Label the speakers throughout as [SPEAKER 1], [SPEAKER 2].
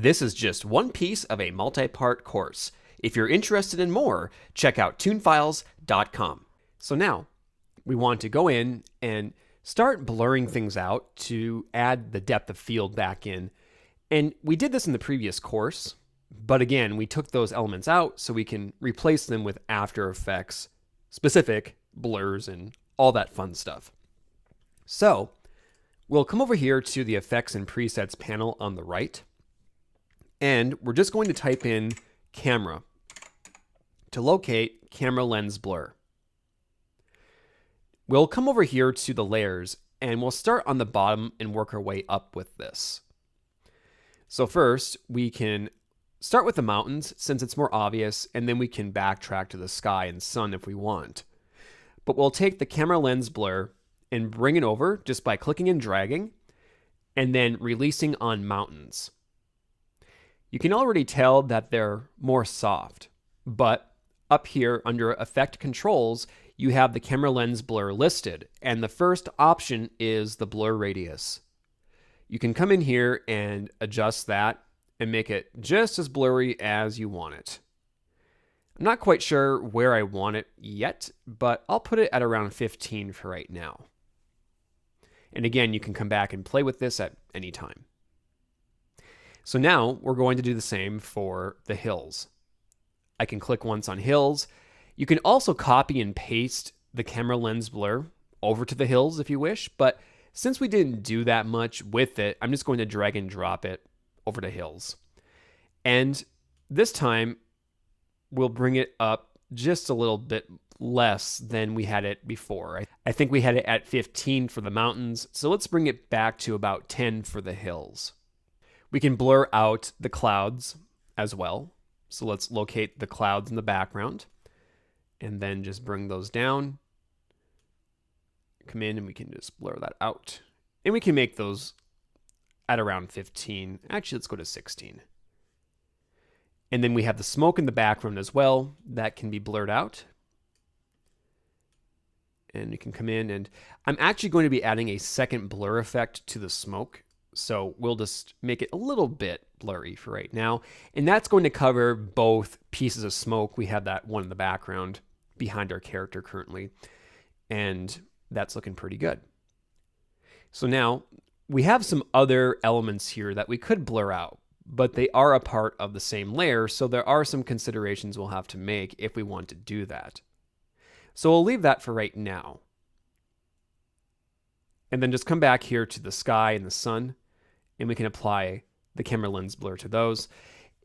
[SPEAKER 1] This is just one piece of a multi-part course. If you're interested in more, check out toonfiles.com. So now we want to go in and start blurring things out to add the depth of field back in. And we did this in the previous course, but again, we took those elements out so we can replace them with After Effects specific blurs and all that fun stuff. So we'll come over here to the Effects and Presets panel on the right, and we're just going to type in camera to locate camera lens blur. We'll come over here to the layers, and we'll start on the bottom and work our way up with this. So first, we can start with the mountains since it's more obvious, and then we can backtrack to the sky and sun if we want. But we'll take the camera lens blur and bring it over just by clicking and dragging, and then releasing on mountains. You can already tell that they're more soft, but up here under Effect Controls, you have the camera lens blur listed, and the first option is the blur radius. You can come in here and adjust that and make it just as blurry as you want it. I'm not quite sure where I want it yet, but I'll put it at around 15 for right now. And again, you can come back and play with this at any time. So now we're going to do the same for the hills. I can click once on hills. You can also copy and paste the camera lens blur over to the hills if you wish, but since we didn't do that much with it, I'm just going to drag and drop it over to hills. And this time, we'll bring it up just a little bit less than we had it before. I think we had it at 15 for the mountains, so let's bring it back to about 10 for the hills. We can blur out the clouds as well. So let's locate the clouds in the background and then just bring those down. Come in and we can just blur that out. And we can make those at around 15. Actually, let's go to 16. And then we have the smoke in the background as well. That can be blurred out. And you can come in, and I'm actually going to be adding a second blur effect to the smoke. So we'll just make it a little bit blurry for right now. And that's going to cover both pieces of smoke. We have that one in the background behind our character currently. And that's looking pretty good. So now we have some other elements here that we could blur out, but they are a part of the same layer. So there are some considerations we'll have to make if we want to do that. So we'll leave that for right now. And then just come back here to the sky and the sun, and we can apply the camera lens blur to those.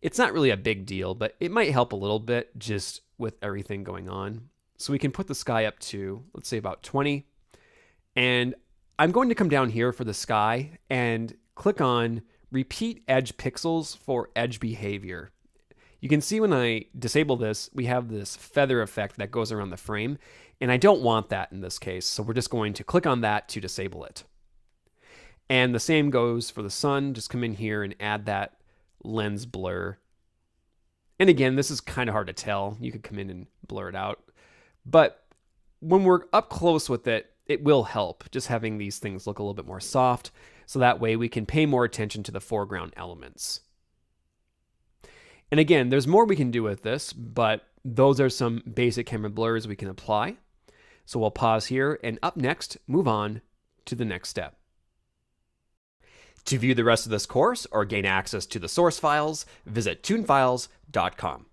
[SPEAKER 1] It's not really a big deal, but it might help a little bit just with everything going on. So we can put the sky up to, let's say, about 20. And I'm going to come down here for the sky and click on Repeat Edge Pixels for Edge Behavior. You can see when I disable this, we have this feather effect that goes around the frame, and I don't want that in this case, so we're just going to click on that to disable it. And the same goes for the sun. Just come in here and add that lens blur. And again, this is kind of hard to tell. You could come in and blur it out. But when we're up close with it, it will help just having these things look a little bit more soft, so that way we can pay more attention to the foreground elements. And again, there's more we can do with this, but those are some basic camera blurs we can apply. So we'll pause here, and up next, move on to the next step. To view the rest of this course or gain access to the source files, visit toonfiles.com.